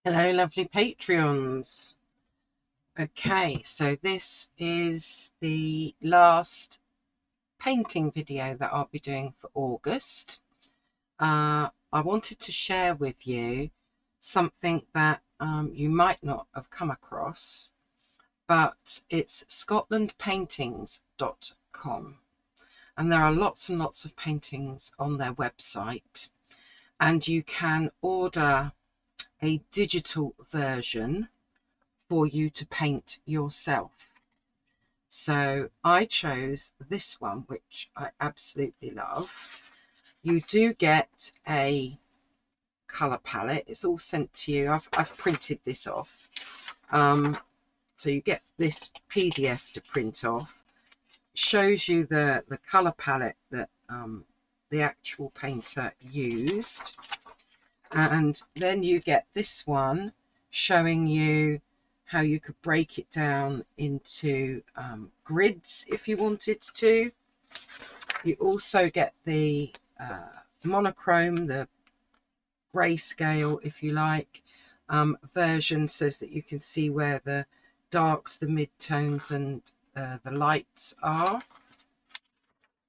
Hello, lovely Patreons. Okay, so this is the last painting video that I'll be doing for August. I wanted to share with you something that you might not have come across, but it's scotlandpaintings.com, and there are lots and lots of paintings on their website, and you can order a digital version for you to paint yourself. So I chose this one, which I absolutely love. You do get a colour palette. It's all sent to you. I've printed this off. So you get this PDF to print off. It shows you the colour palette that the actual painter used. And then you get this one showing you how you could break it down into grids if you wanted to. You also get the monochrome, the grayscale, if you like, version, so that you can see where the darks, the mid-tones and the lights are.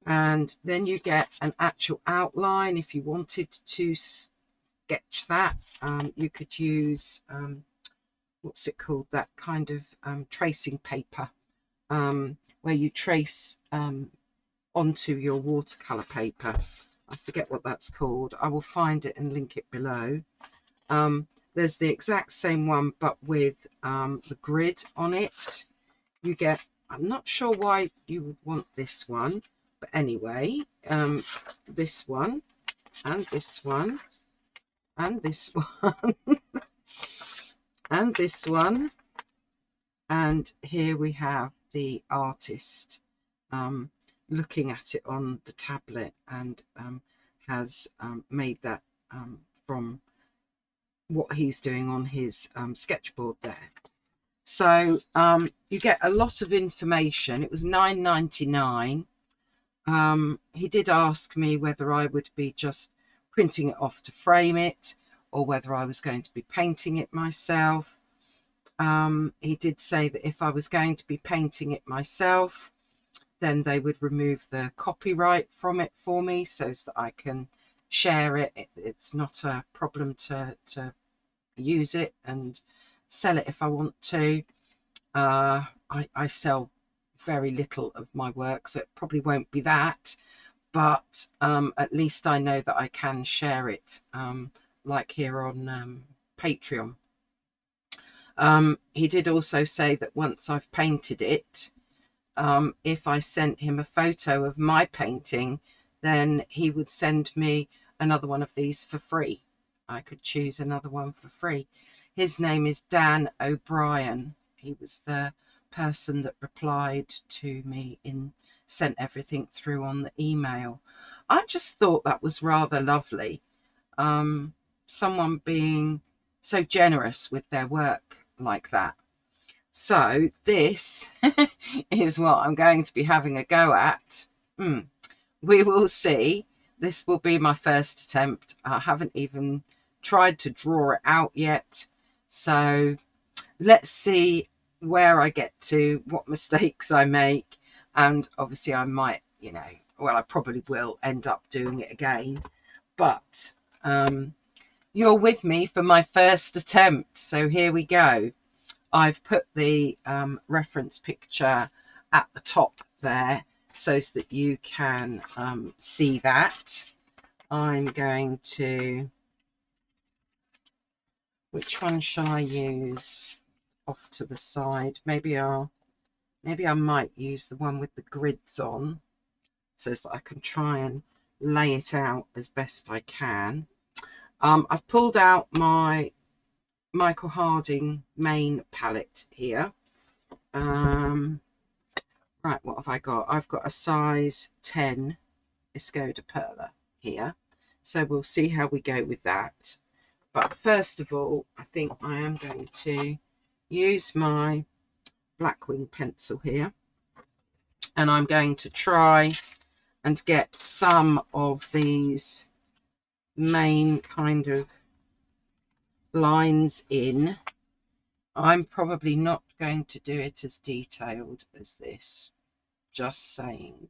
And then you get an actual outline if you wanted to sketch that. You could use what's it called, that kind of tracing paper, where you trace onto your watercolour paper. I forget what that's called. I will find it and link it below. There's the exact same one, but with the grid on it. You get, I'm not sure why you would want this one, but anyway, this one and this one and this one and this one. And here we have the artist looking at it on the tablet, and has made that from what he's doing on his sketchboard there. So you get a lot of information. It was £9.99. He did ask me whether I would be just printing it off to frame it, or whether I was going to be painting it myself. He did say that if I was going to be painting it myself, then they would remove the copyright from it for me, so that I can share it. It's not a problem to use it and sell it if I want to. I sell very little of my work, so it probably won't be that, but at least I know that I can share it, like here on Patreon. He did also say that once I've painted it, if I sent him a photo of my painting, then he would send me another one of these for free. I could choose another one for free. His name is Dan O'Brien. He was the person that replied to me and sent everything through on the email. I just thought that was rather lovely. Someone being so generous with their work like that. So this is what I'm going to be having a go at. We will see. This will be my first attempt. I haven't even tried to draw it out yet. So let's see where I get to, what mistakes I make. And obviously I might, well, I probably will end up doing it again. But you're with me for my first attempt. So here we go. I've put the reference picture at the top there so that you can see that. I'm going to, which one shall I use off to the side? Maybe I might use the one with the grids on, so that I can try and lay it out as best I can. I've pulled out my Michael Harding main palette here. Right, what have I got? I've got a size 10 Esco de Perla here, so we'll see how we go with that. But first of all, I think I am going to use my Blackwing pencil here, and I'm going to try and get some of these main kind of lines in. I'm probably not going to do it as detailed as this, just saying.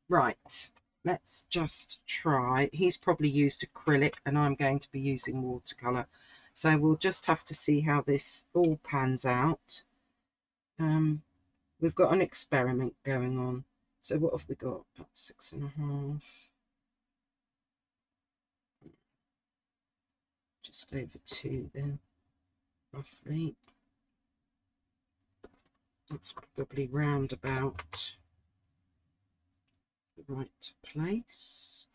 Right, let's just try. He's probably used acrylic and I'm going to be using watercolour. So we'll just have to see how this all pans out. We've got an experiment going on. So what have we got? About 6.5. Just over 2 then, roughly. That's probably round about the right place.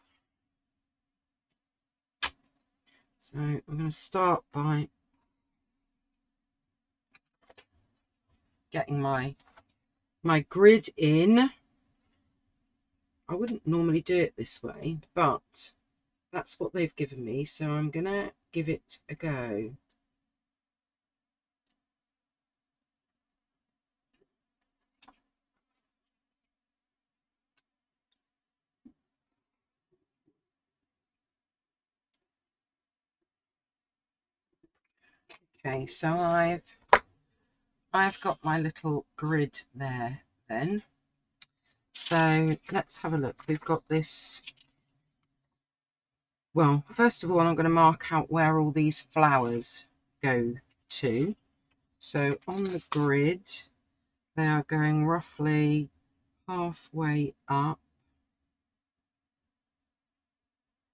So I'm going to start by getting my grid in. I wouldn't normally do it this way, but that's what they've given me, so I'm going to give it a go. Okay, so I've got my little grid there then. So let's have a look. We've got this. Well, first of all, I'm going to mark out where all these flowers go to. So on the grid, they are going roughly halfway up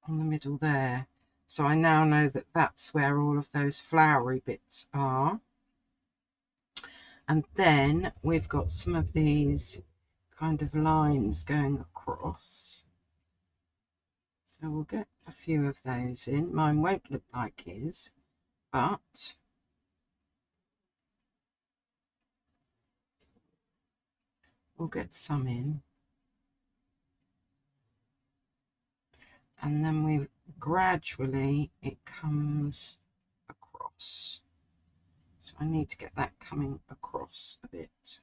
on the middle there. So I now know that that's where all of those flowery bits are. And then we've got some of these kind of lines going across. So we'll get a few of those in. Mine won't look like his, but we'll get some in. And then we gradually, it comes across. So I need to get that coming across a bit.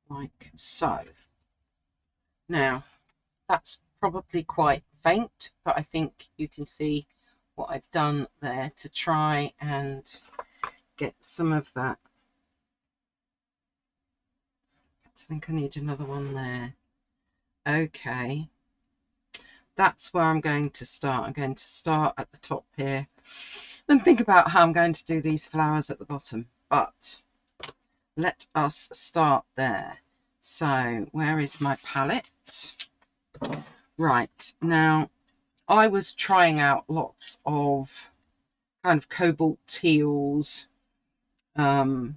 Like so. Now, that's probably quite faint, but I think you can see what I've done there to try and get some of that. I think I need another one there. Okay, that's where I'm going to start. I'm going to start at the top here and think about how I'm going to do these flowers at the bottom, but let us start there. So where is my palette? Right, now I was trying out lots of kind of cobalt teals on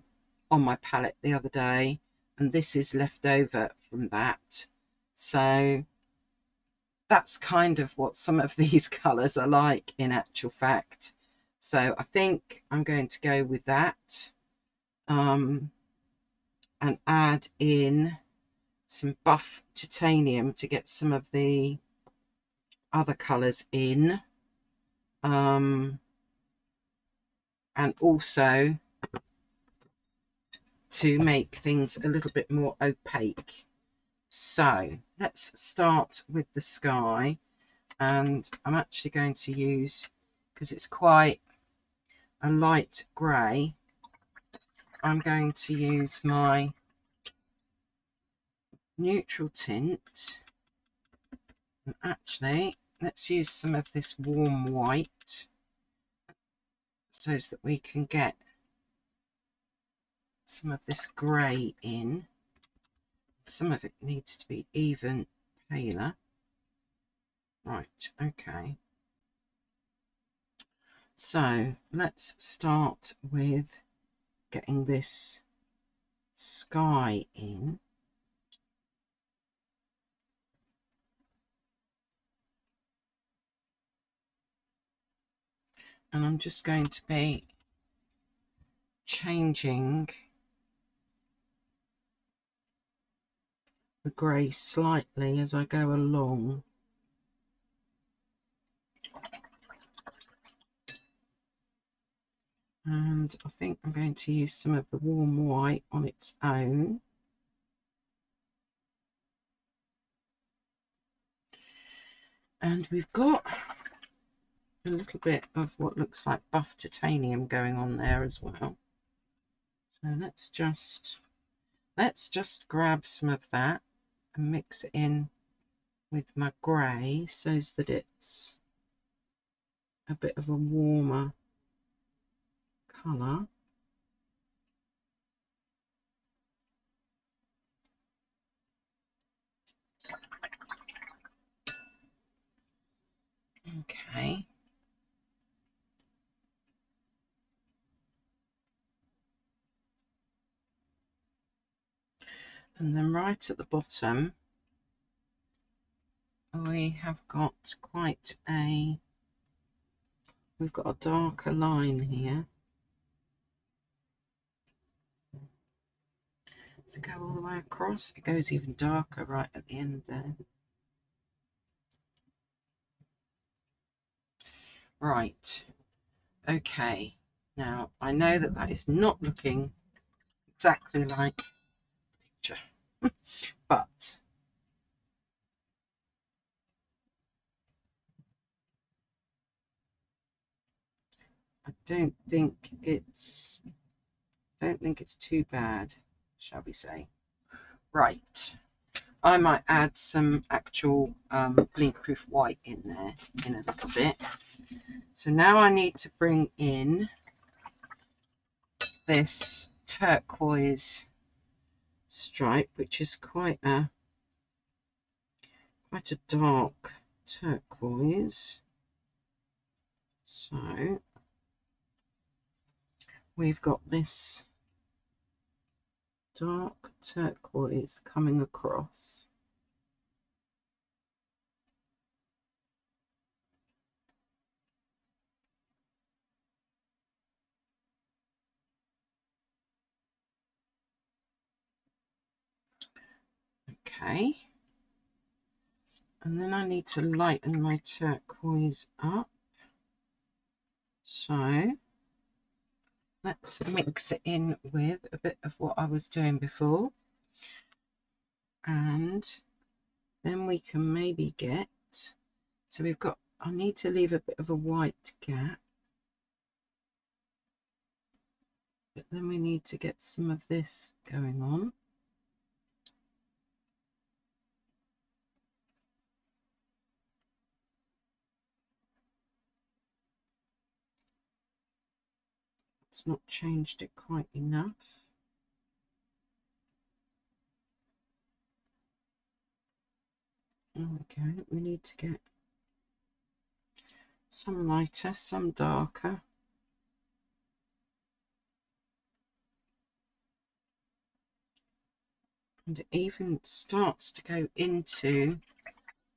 my palette the other day, and this is left over from that. So that's kind of what some of these colours are like in actual fact. So I think I'm going to go with that and add in some buff titanium to get some of the other colours in, and also to make things a little bit more opaque. So let's start with the sky, and I'm actually going to use, because it's quite a light grey, I'm going to use my neutral tint, and actually let's use some of this warm white so that we can get some of this grey in. Some of it needs to be even paler. Right, okay. So let's start with getting this sky in. And I'm just going to be changing the grey slightly as I go along. And I think I'm going to use some of the warm white on its own. And we've got a little bit of what looks like buff titanium going on there as well. So let's just grab some of that and mix it in with my grey so that it's a bit of a warmer colour. Okay. And then right at the bottom, we have got we've got a darker line here. Does it go all the way across? It goes even darker right at the end there. Right. Okay. Now, I know that that is not looking exactly like the picture, but I don't think it's too bad, shall we say. Right. I might add some actual blink-proof white in there in a little bit. So now I need to bring in this turquoise stripe, which is quite a dark turquoise. So we've got this dark turquoise coming across. Okay. And then I need to lighten my turquoise up. So let's mix it in with a bit of what I was doing before. And then we can maybe get, so we've got, I need to leave a bit of a white gap. But then we need to get some of this going on. It's not changed it quite enough. Okay, we need to get some lighter, some darker. And it even starts to go into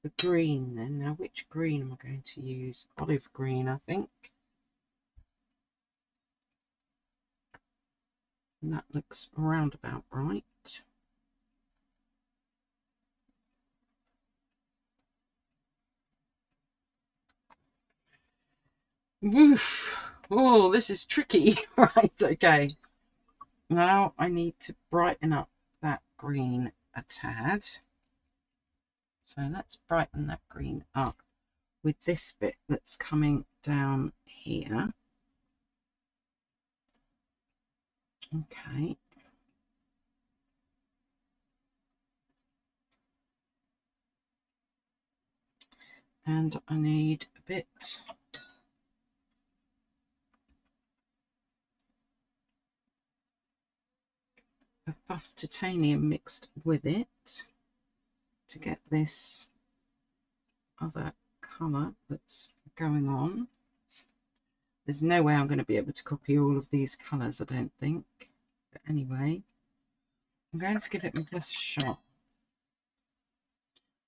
the green then. Now, which green am I going to use? Olive green, I think. And that looks around about right. Woof! Oh, this is tricky. Right, okay. Now I need to brighten up that green a tad. So let's brighten that green up with this bit that's coming down here. Okay. And I need a bit of buff titanium mixed with it to get this other colour that's going on. There's no way I'm going to be able to copy all of these colours, I don't think. But anyway, I'm going to give it my best shot.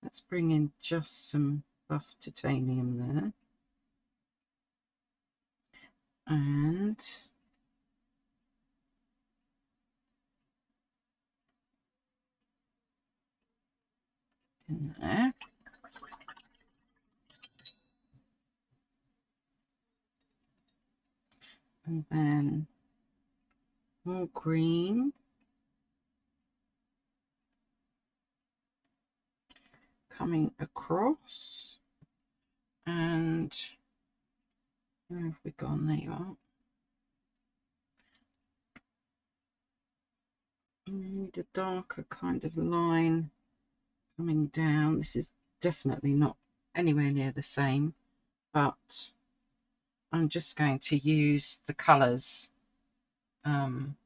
Let's bring in just some buff titanium there. And in there. And then more green. Coming across. And where have we gone? There you are. I need a darker kind of line coming down. This is definitely not anywhere near the same, but I'm just going to use the colours from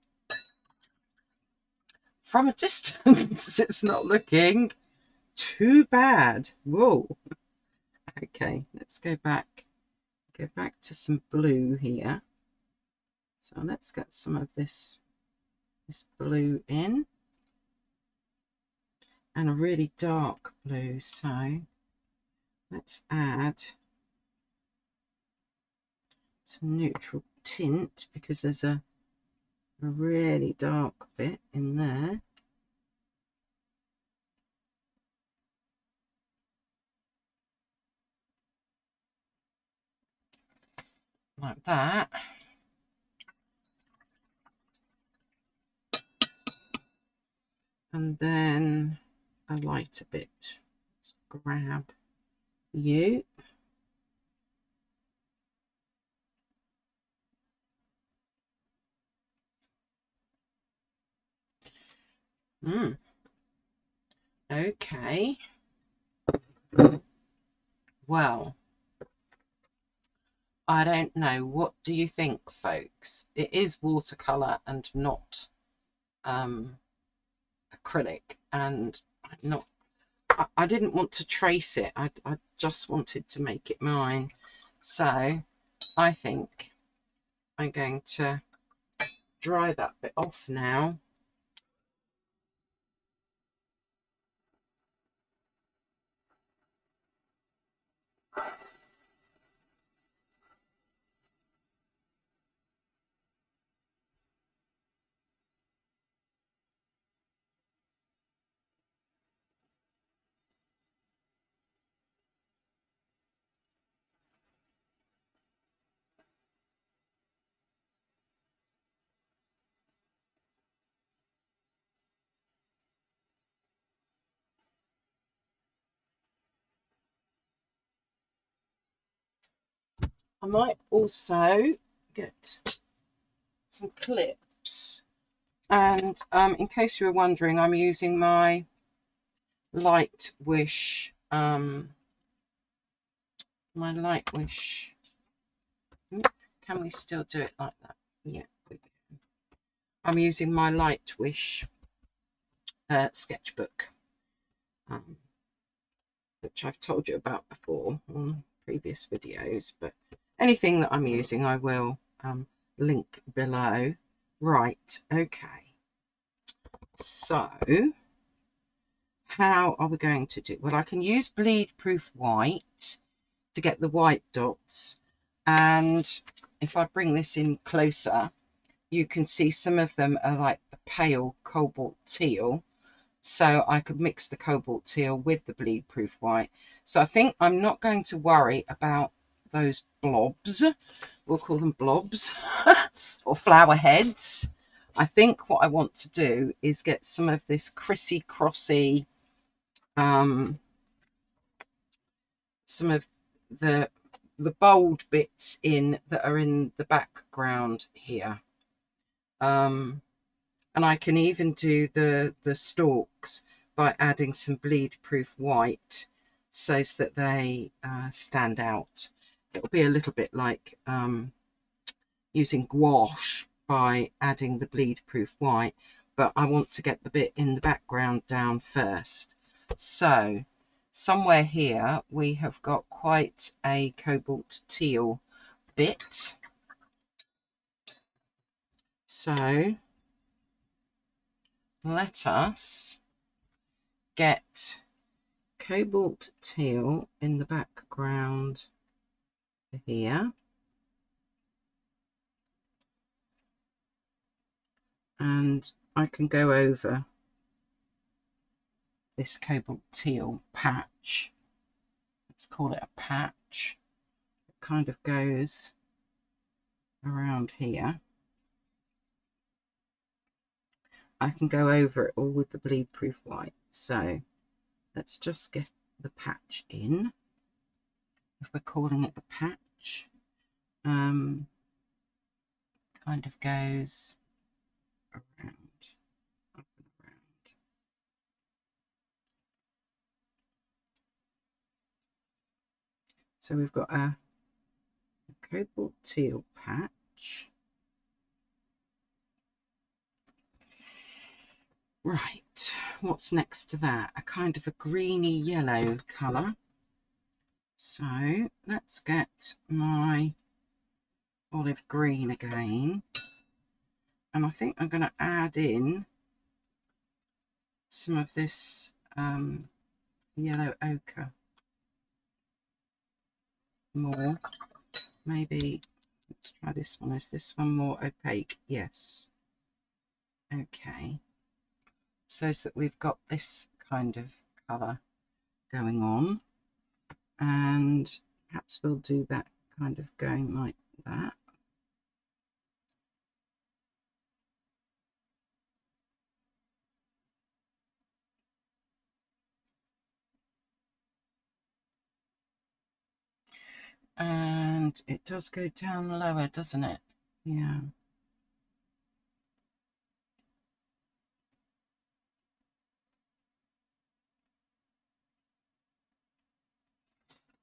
a distance. It's not looking too bad. Whoa. Okay, let's go back to some blue here. So let's get some of this blue in, and a really dark blue. So let's add some neutral tint, because there's a really dark bit in there. Like that. And then a lighter bit. Let's grab you. Okay. Well, I don't know. What do you think, folks? It is watercolour and not acrylic, and I'm not. I didn't want to trace it. I just wanted to make it mine. So I think I'm going to dry that bit off now. I might also get some clips, and in case you were wondering, I'm using my Light Wish can we still do it like that? Yeah, we can. I'm using my Light Wish sketchbook, which I've told you about before on previous videos, but anything that I'm using I will link below. Right, okay, so how are we going to do? Well, I can use bleed proof white to get the white dots, and if I bring this in closer, you can see some of them are like the pale cobalt teal, so I could mix the cobalt teal with the bleed proof white. So I think I'm not going to worry about those blobs, we'll call them blobs, or flower heads. I think what I want to do is get some of this crossy, some of the bold bits in that are in the background here, and I can even do the stalks by adding some bleed proof white so that they stand out. It'll be a little bit like using gouache by adding the bleed proof white, but I want to get the bit in the background down first. So somewhere here we have got quite a cobalt teal bit, so let us get cobalt teal in the background here, and I can go over this cobalt teal patch. Let's call it a patch. It kind of goes around here. I can go over it all with the bleed proof white. So let's just get the patch in, if we're calling it the patch. Kind of goes around, up and around. So we've got a cobalt teal patch. Right, what's next to that? A kind of a greeny yellow colour. So let's get my olive green again. And I think I'm going to add in some of this yellow ochre more. Maybe, let's try this one. Is this one more opaque? Yes. Okay. So that we've got this kind of colour going on. And perhaps we'll do that kind of going like that. And it does go down lower, doesn't it? Yeah.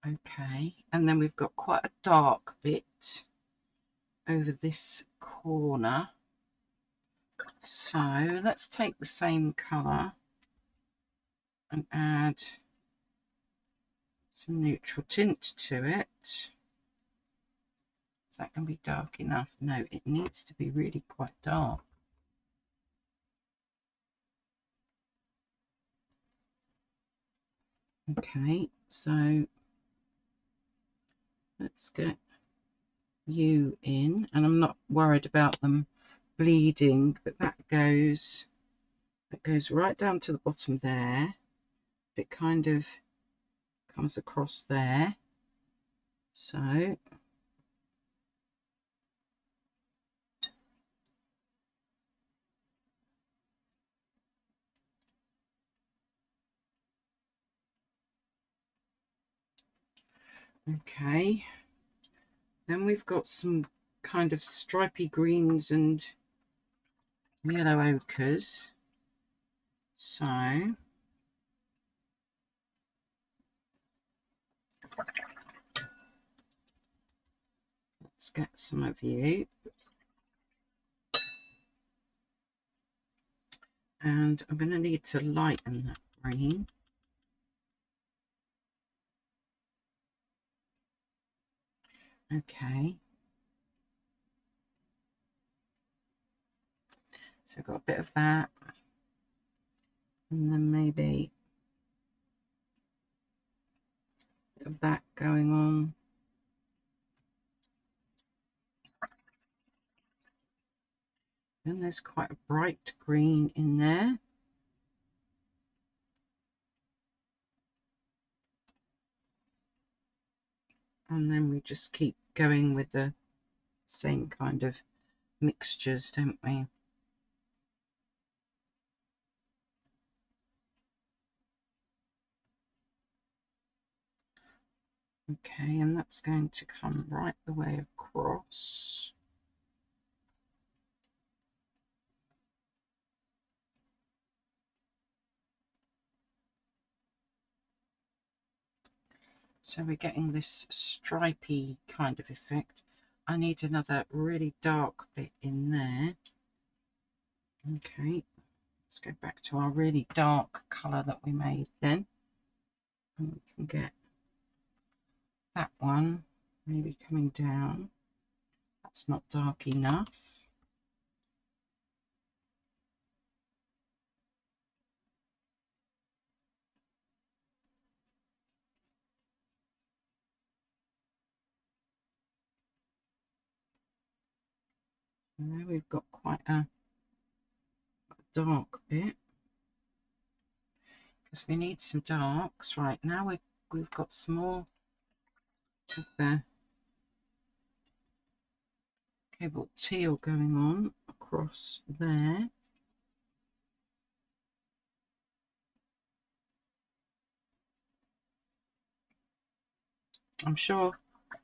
Okay, and then we've got quite a dark bit over this corner. So let's take the same colour and add some neutral tint to it. Is that going to be dark enough? No, it needs to be really quite dark. Okay, so let's get you in, and I'm not worried about them bleeding, but that goes right down to the bottom there. It kind of comes across there. So okay, then we've got some kind of stripy greens and yellow ochres. So let's get some of you. And I'm going to need to lighten that green. Okay. So I've got a bit of that. And then maybe a bit of that going on. Then there's quite a bright green in there. And then we just keep going with the same kind of mixtures, don't we? Okay, and that's going to come right the way across. So we're getting this stripy kind of effect. I need another really dark bit in there. Okay, let's go back to our really dark colour that we made then. And we can get that one maybe coming down. That's not dark enough. And there we've got quite a dark bit, because we need some darks. Right, now we've got some more of the cable teal going on across there. I'm sure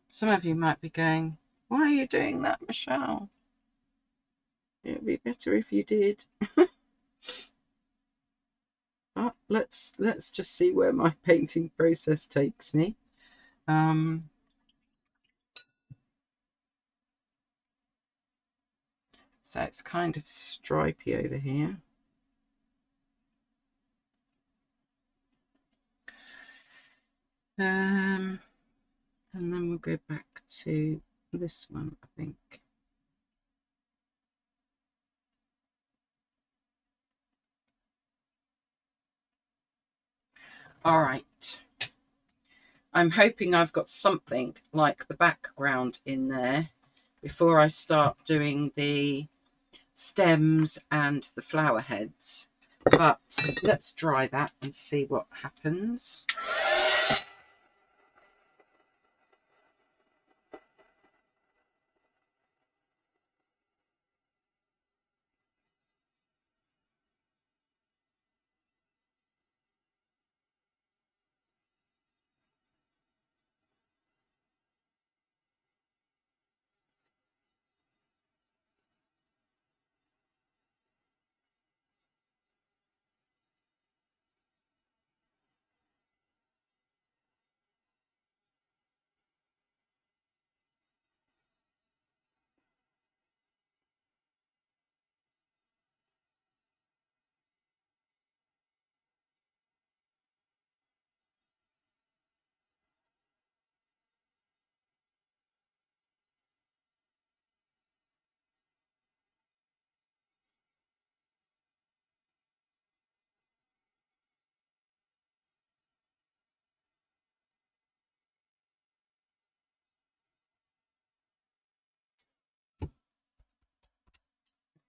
some of you might be going, why are you doing that, Michelle? It would be better if you did. But let's just see where my painting process takes me. So it's kind of stripy over here. And then we'll go back to this one, I think. All right. I'm hoping I've got something like the background in there before I start doing the stems and the flower heads. But let's dry that and see what happens.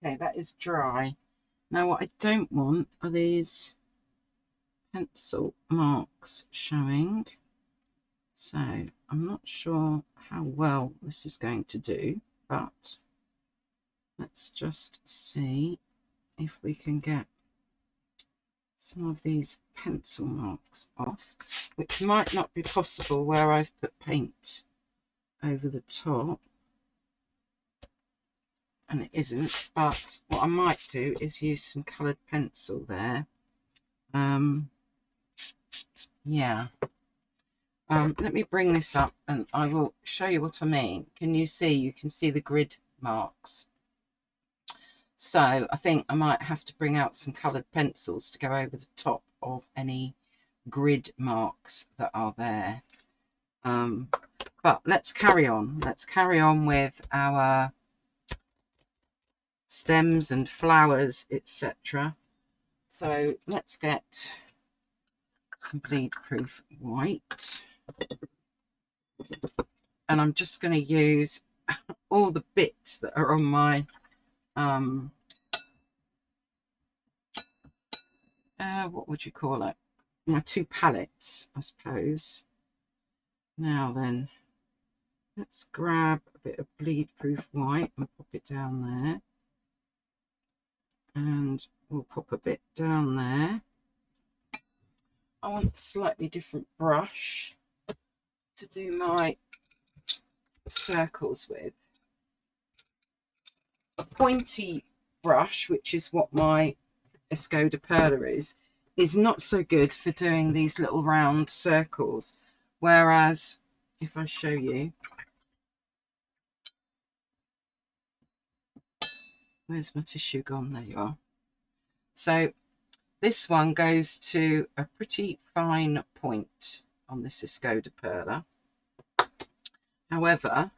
Okay, that is dry. Now what I don't want are these pencil marks showing. So I'm not sure how well this is going to do, but let's just see if we can get some of these pencil marks off, which might not be possible where I've put paint over the top, and it isn't. But what I might do is use some coloured pencil there. Yeah. Let me bring this up and I will show you what I mean. Can you see? You can see the grid marks. So I think I might have to bring out some coloured pencils to go over the top of any grid marks that are there. But let's carry on. Let's carry on with our stems and flowers, etc. So let's get some bleed proof white. And I'm just going to use all the bits that are on my what would you call it? My two palettes, I suppose. Now then, let's grab a bit of bleed proof white and pop it down there. And we'll pop a bit down there. I want a slightly different brush to do my circles with. A pointy brush, which is what my Esco de Perla is not so good for doing these little round circles. Whereas, if I show you, where's my tissue gone? There you are. So this one goes to a pretty fine point on this Esco de Perla. However,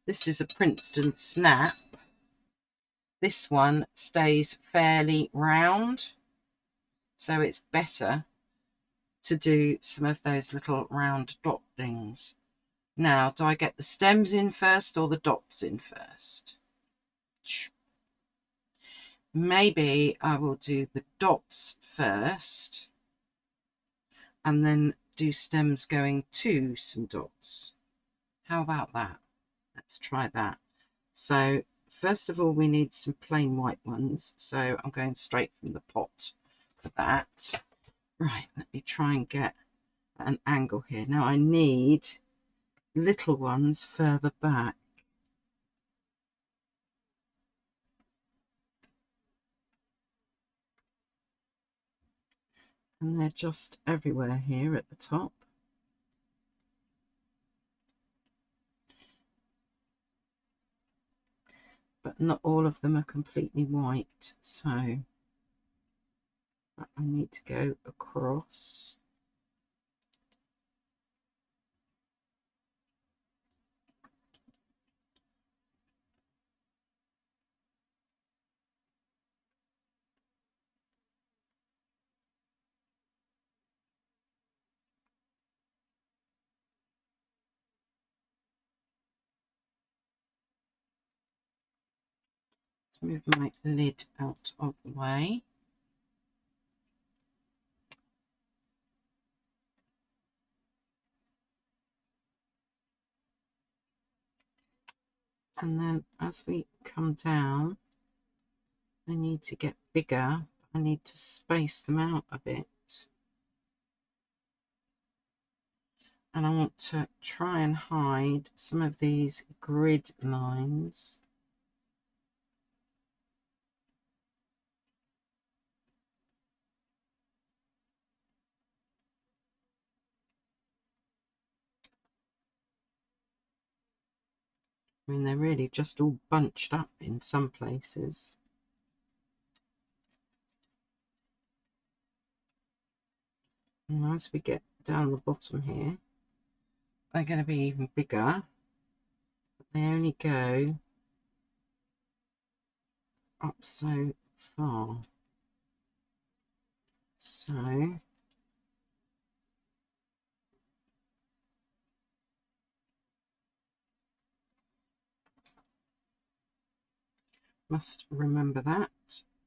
this is a Princeton Snap. This one stays fairly round, so it's better to do some of those little round dot things. Now, do I get the stems in first or the dots in first? Maybe I will do the dots first and then do stems going to some dots. How about that? Let's try that. So first of all, we need some plain white ones. So I'm going straight from the pot for that. Right, let me try and get an angle here. Now I need little ones further back. And they're just everywhere here at the top. But not all of them are completely white, so I need to go across. Let's move my lid out of the way. And then as we come down, I need to get bigger. I need to space them out a bit. And I want to try and hide some of these grid lines. I mean, they're really just all bunched up in some places. And as we get down the bottom here, they're going to be even bigger. But they only go up so far. So must remember that,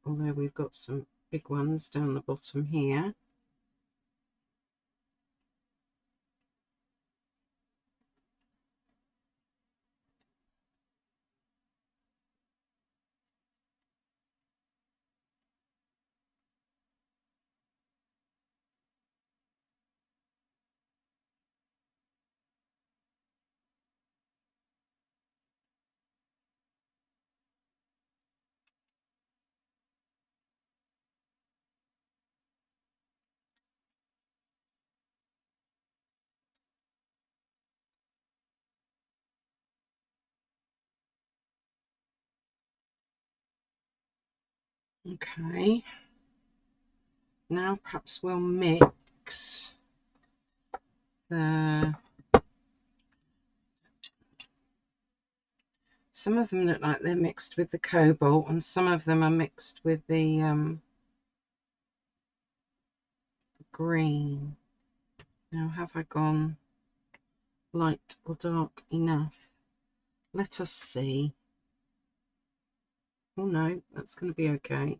although we've got some big ones down the bottom here. Okay, now perhaps we'll mix the, some of them look like they're mixed with the cobalt and some of them are mixed with the green. Now have I gone light or dark enough? Let us see. Oh no, that's going to be okay.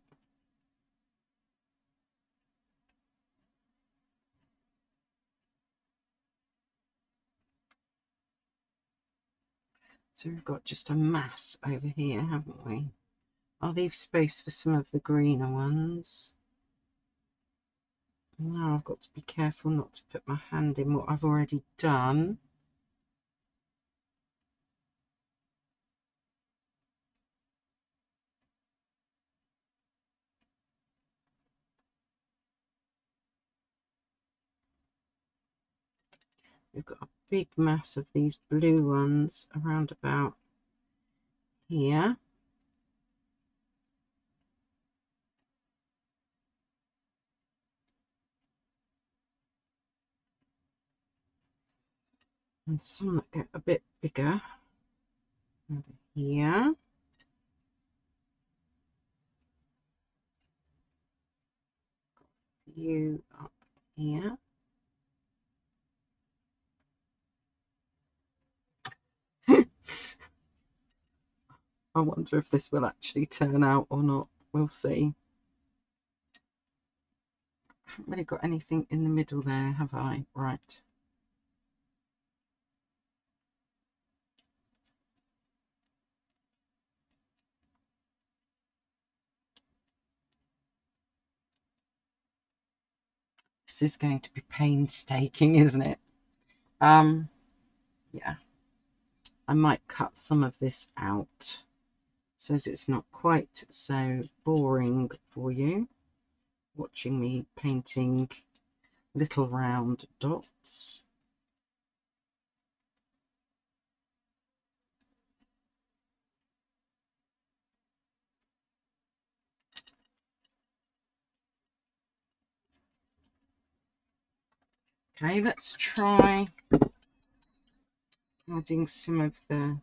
So we've got just a mass over here, haven't we? I'll leave space for some of the greener ones. Now I've got to be careful not to put my hand in what I've already done. We've got a big mass of these blue ones around about here. And some that get a bit bigger over here. You up here. I wonder if this will actually turn out or not. We'll see. I haven't really got anything in the middle there, have I? Right. This is going to be painstaking, isn't it? Yeah, I might cut some of this out so as it's not quite so boring for you watching me painting little round dots. Okay, let's try adding some of the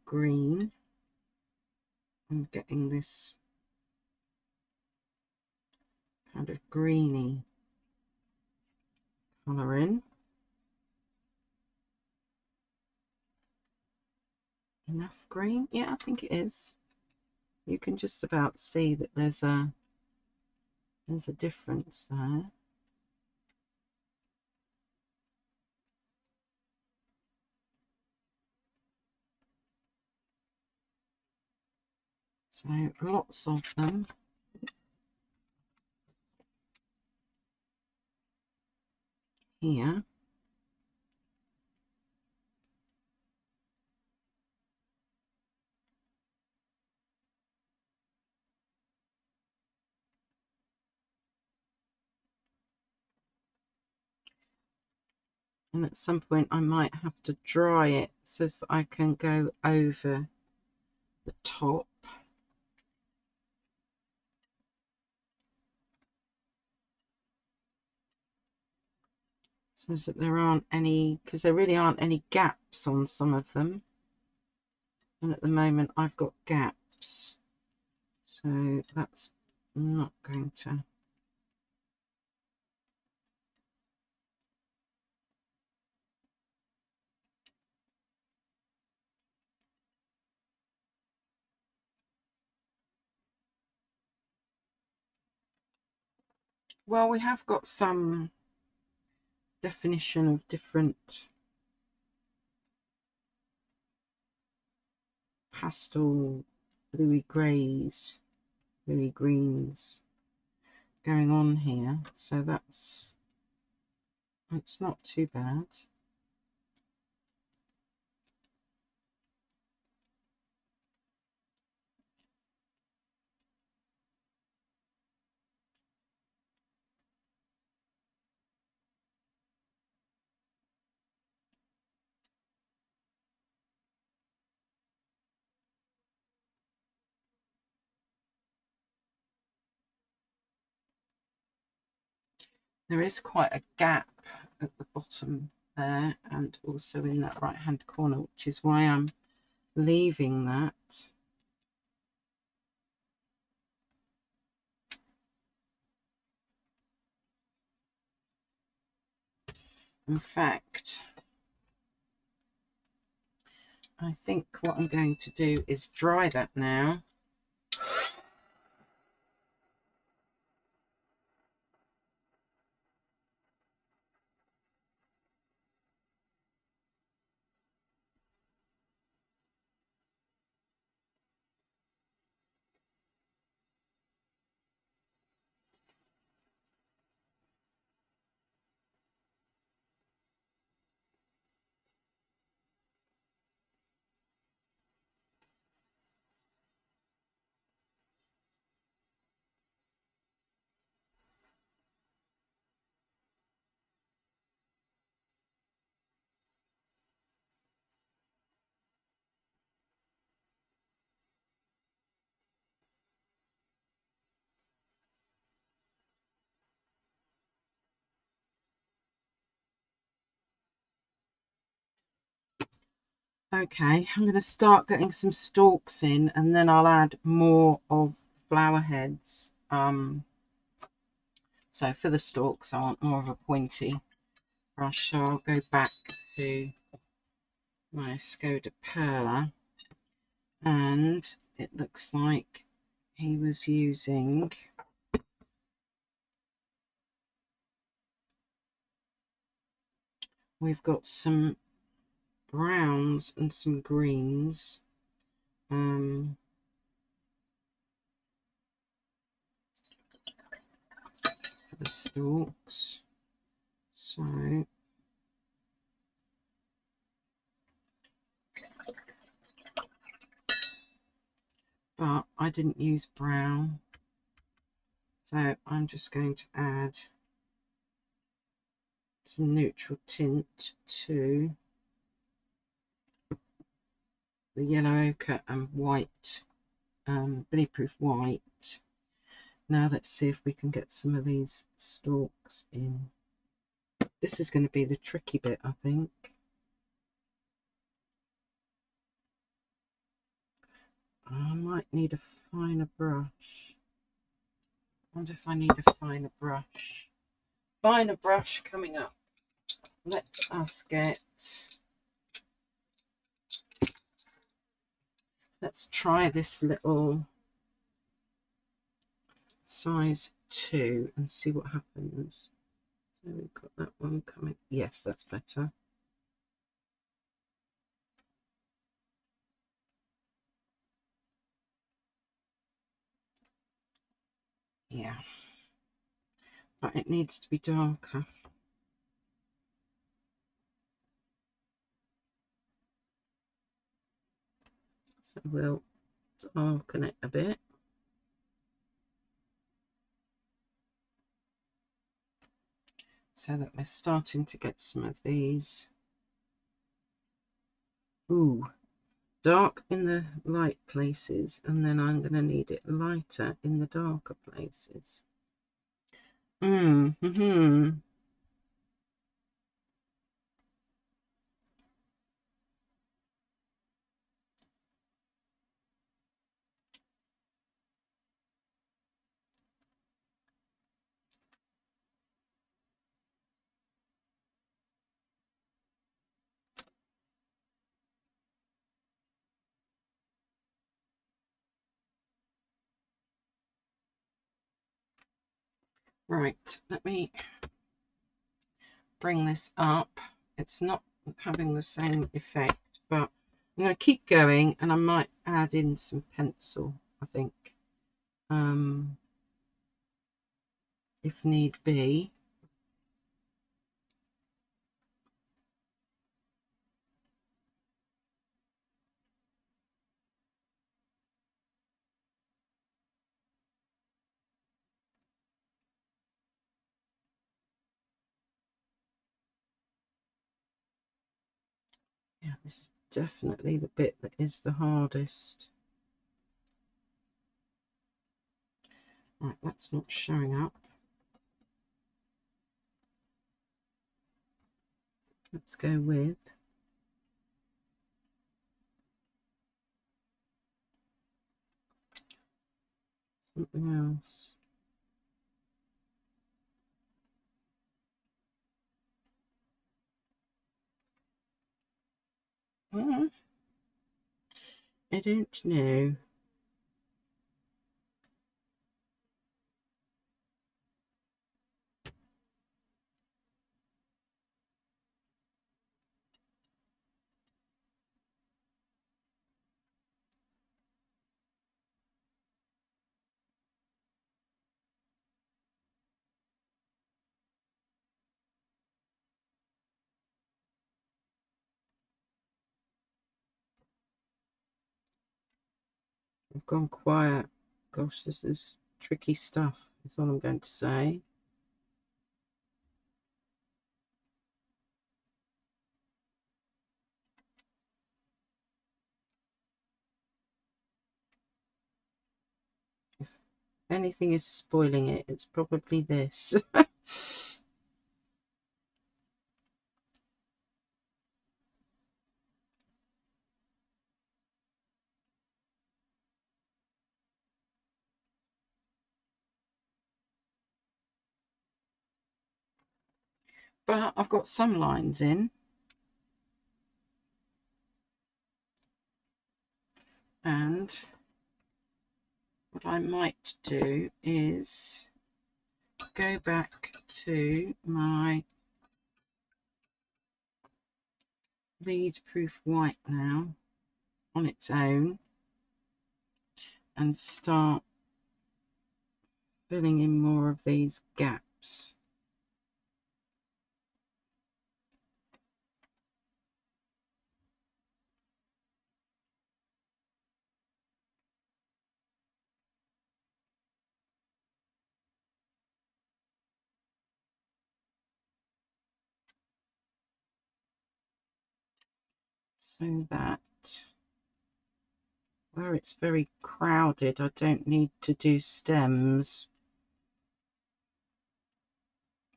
green and getting this kind of greeny colour in. Enough green? Yeah, I think it is. You can just about see that there's a difference there. So lots of them. Here. And at some point I might have to dry it so that I can go over the top. So that there aren't any, because there really aren't any gaps on some of them. And at the moment I've got gaps. So that's not going to... Well, we have got some definition of different pastel bluey greys, bluey greens going on here, so that's not too bad. There is quite a gap at the bottom there and also in that right hand corner, which is why I'm leaving that. In fact, I think what I'm going to do is dry that now. Okay, I'm going to start getting some stalks in and then I'll add more of flower heads. So for the stalks I want more of a pointy brush, so I'll go back to my Skoda Perla, and it looks like he was using we've got some browns and some greens. For the stalks. So but I didn't use brown, so I'm just going to add some neutral tint to the yellow ochre and white, bleed-proof white. Now let's see if we can get some of these stalks in. This is going to be the tricky bit, I think. I might need a finer brush. I wonder if I need a finer brush. Finer brush coming up. Let us get... Let's try this little size 2 and see what happens. So we've got that one coming. Yes, that's better. Yeah. But it needs to be darker. So we'll darken it a bit. So that we're starting to get some of these. Ooh, dark in the light places, and then I'm going to need it lighter in the darker places. Right, let me bring this up. It's not having the same effect, but I'm going to keep going, and I might add in some pencil, I think, if need be. Yeah, this is definitely the bit that is the hardest. Right, that's not showing up. Let's go with something else. I don't know. I've gone quiet. Gosh, this is tricky stuff, is all I'm going to say. If anything is spoiling it, it's probably this. But I've got some lines in. And what I might do is go back to my bleed-proof white now on its own and start filling in more of these gaps. so that where it's very crowded, I don't need to do stems,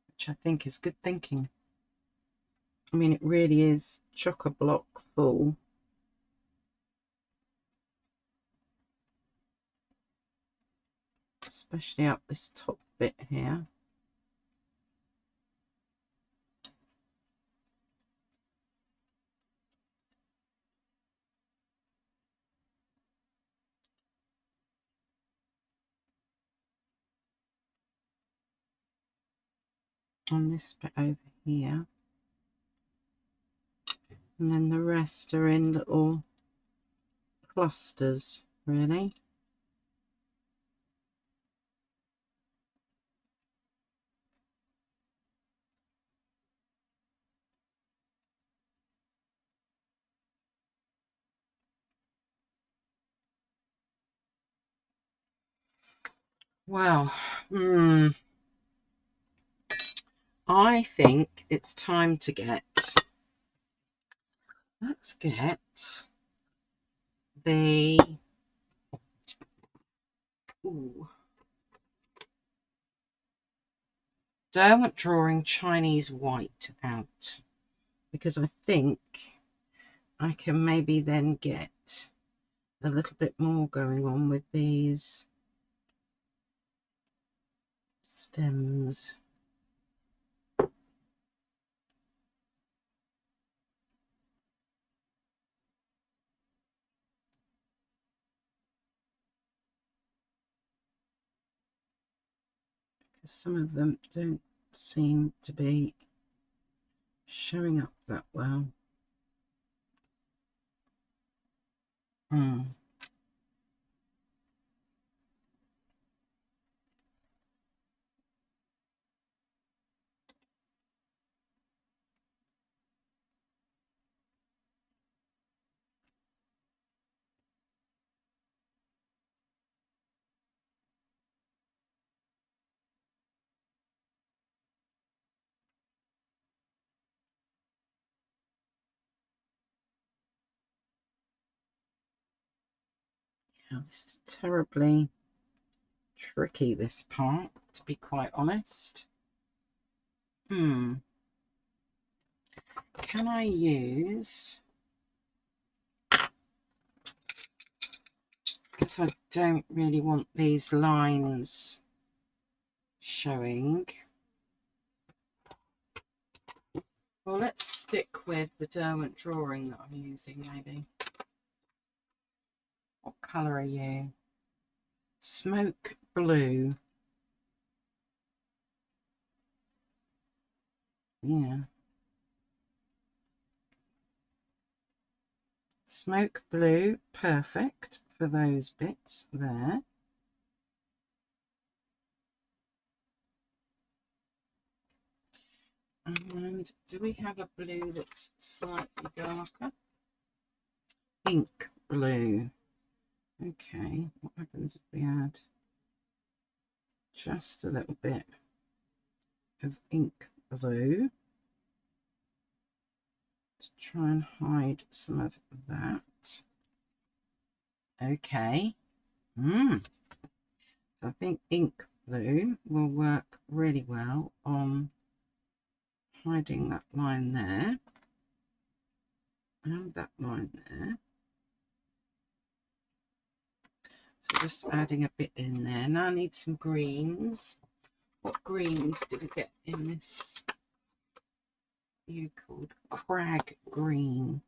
which I think is good thinking. I mean, it really is chock-a-block full. Especially up this top bit here. And this bit over here. And then the rest are in little clusters, really. Well, I think it's time to let's get the Derwent Drawing Chinese White out, because I think I can maybe then get a little bit more going on with these stems. Because some of them don't seem to be showing up that well. Now, this is terribly tricky, this part, to be quite honest. Can I use, because I don't really want these lines showing. Well, let's stick with the Derwent Drawing that I'm using, maybe. What colour are you? Smoke blue. Yeah. Smoke blue, perfect for those bits there. And do we have a blue that's slightly darker? Ink blue. Okay, what happens if we add just a little bit of ink blue to try and hide some of that? Okay. So I think ink blue will work really well on hiding that line there and that line there. So just adding a bit in there. Now I need some greens. What greens did we get in this? You called crag green.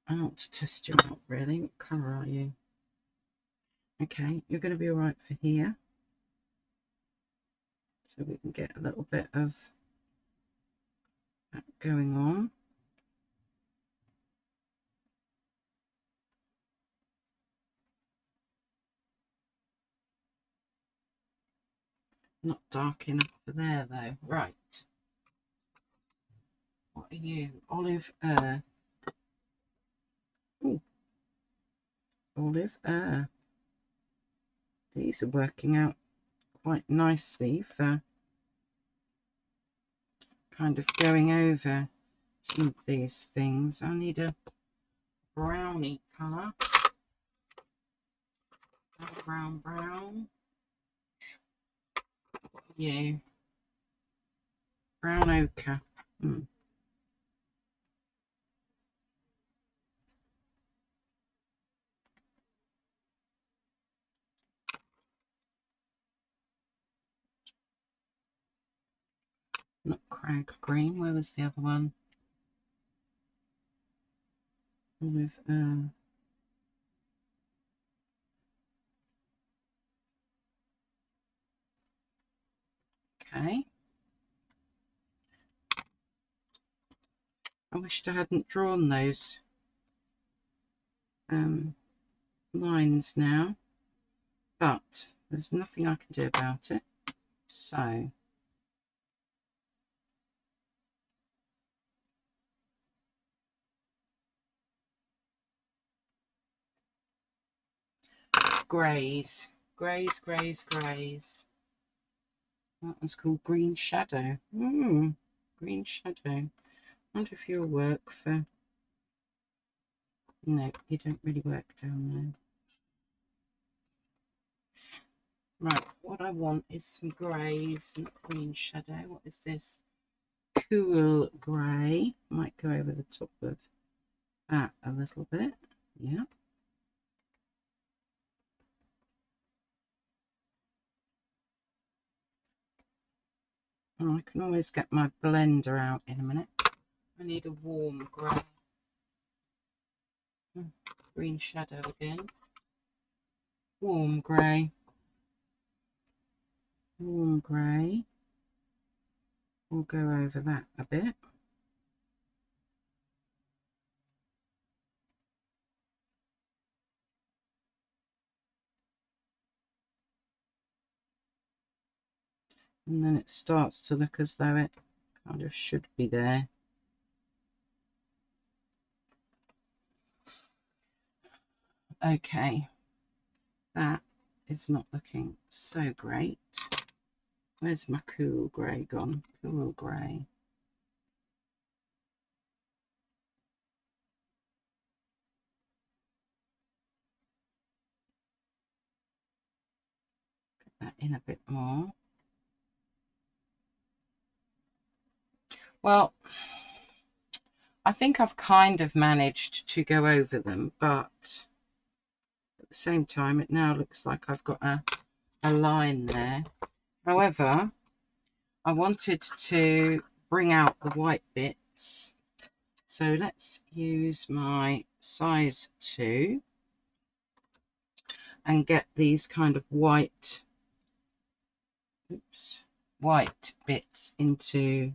I want to test you out, really. What colour are you? Okay, you're going to be all right for here. So we can get a little bit of that going on. Not dark enough for there, though. Right. What are you? Olive earth. Ooh. Olive earth. These are working out quite nicely for kind of going over some of these things. I need a browny colour. Brown. Yeah. Brown ochre. Not crag green. Where was the other one? With okay. I wished I hadn't drawn those lines now, but there's nothing I can do about it. So greys. That one's called Green Shadow. Green Shadow. I wonder if you'll work for... No, you don't really work down there. Right, what I want is some greys, not Green Shadow. What is this? Cool grey. Might go over the top of that a little bit. Yeah. Oh, I can always get my blender out in a minute. I need a warm grey. Green Shadow again. Warm grey. Warm grey. We'll go over that a bit. And then it starts to look as though it kind of should be there. Okay, that is not looking so great. Where's my cool grey gone? Cool grey. Get that in a bit more. Well, I think I've kind of managed to go over them, but at the same time, it now looks like I've got a line there. However, I wanted to bring out the white bits. So let's use my size 2 and get these kind of white bits into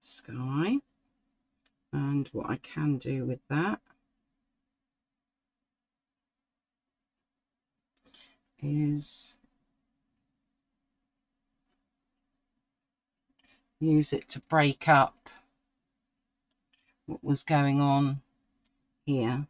sky. And what I can do with that is use it to break up what was going on here.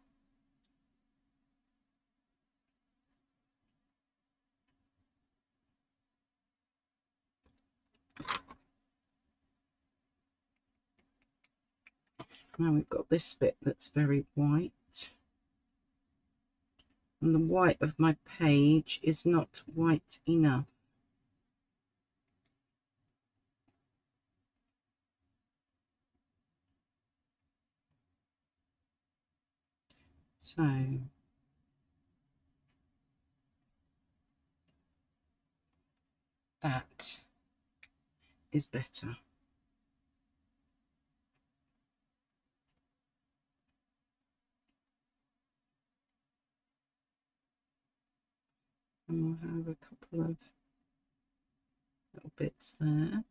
Now we've got this bit that's very white, and the white of my page is not white enough. So that is better. And we'll have a couple of little bits there.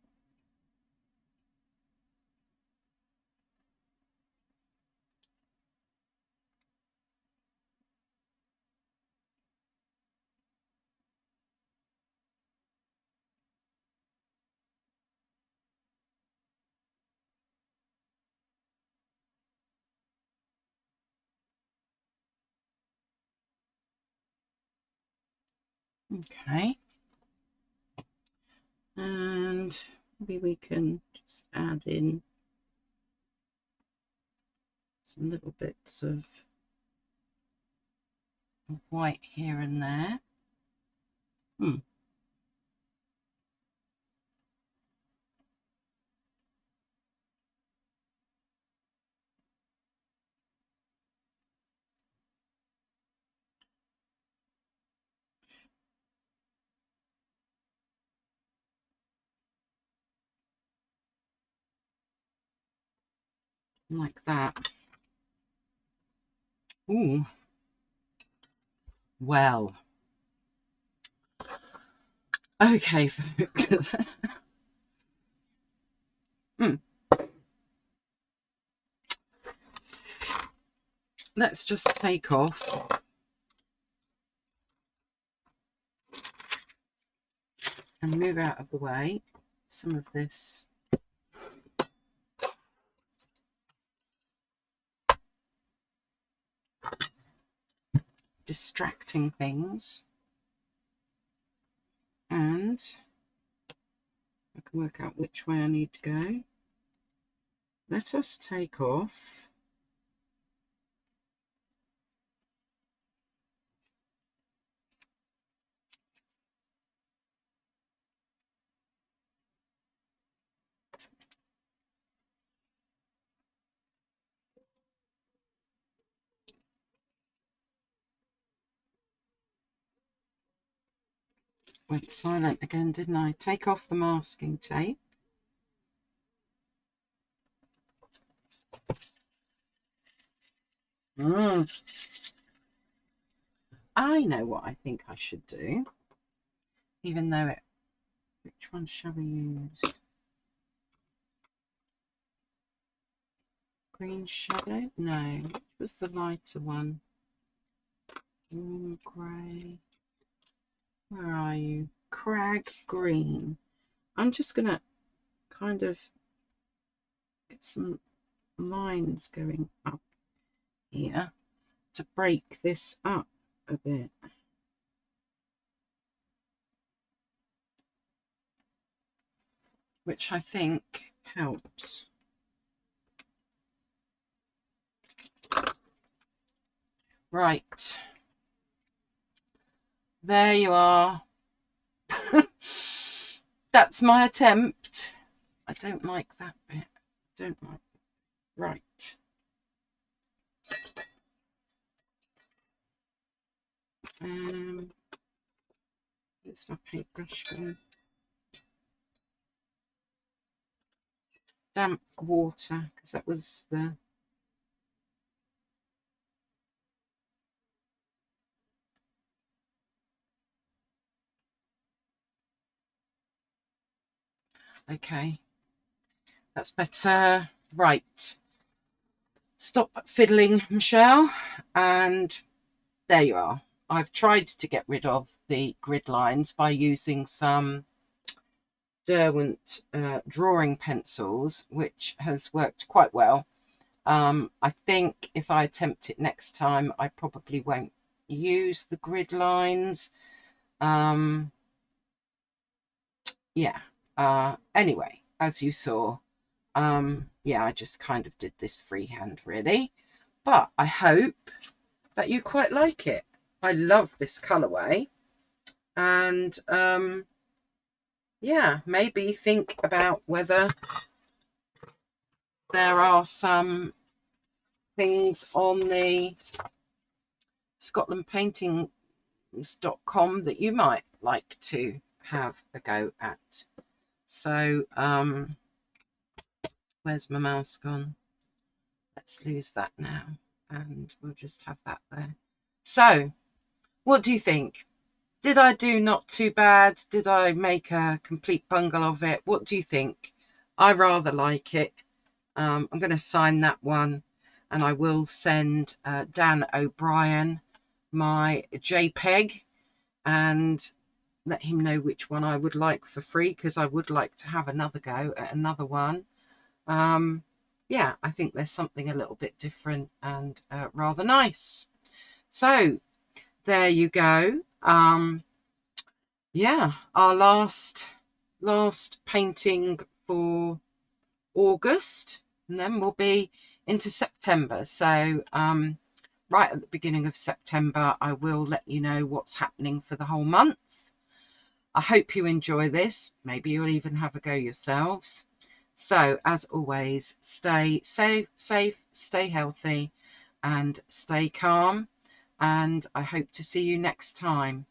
Okay, and maybe we can just add in some little bits of white here and there. Like that. Ooh. Well. Okay, folks. Let's just take off and move out of the way some of this distracting things, and I can work out which way I need to go. Let us take off went silent again, didn't I? Take off the masking tape. I know what I think I should do, even though it... Which one shall we use? Green shadow? No, which was the lighter one? Grey. Where are you? Crag green. I'm just going to kind of get some lines going up here to break this up a bit. Which I think helps. Right. There you are. That's my attempt. I don't like that bit. I don't like it. Right. It's my paintbrush again. Damp water, because that was the... Okay, that's better. Right. Stop fiddling, Michelle. And there you are. I've tried to get rid of the grid lines by using some Derwent drawing pencils, which has worked quite well. I think if I attempt it next time, I probably won't use the grid lines. Yeah. Anyway, as you saw, yeah, I just kind of did this freehand, really. But I hope that you quite like it. I love this colourway. And yeah, maybe think about whether there are some things on the scotlandpaintings.com that you might like to have a go at. So where's my mouse gone? Let's lose that now, and we'll just have that there. So what do you think? Did I do not too bad? Did I make a complete bungle of it? What do you think? I rather like it. I'm going to sign that one, and I will send Dan O'Brien my JPEG and let him know which one I would like for free, because I would like to have another go at another one. Yeah, I think there's something a little bit different and rather nice. So there you go. Yeah, our last painting for August, and then we'll be into September. So right at the beginning of September, I will let you know what's happening for the whole month. I hope you enjoy this. Maybe you'll even have a go yourselves. So as always, stay safe, stay healthy, and stay calm. And I hope to see you next time.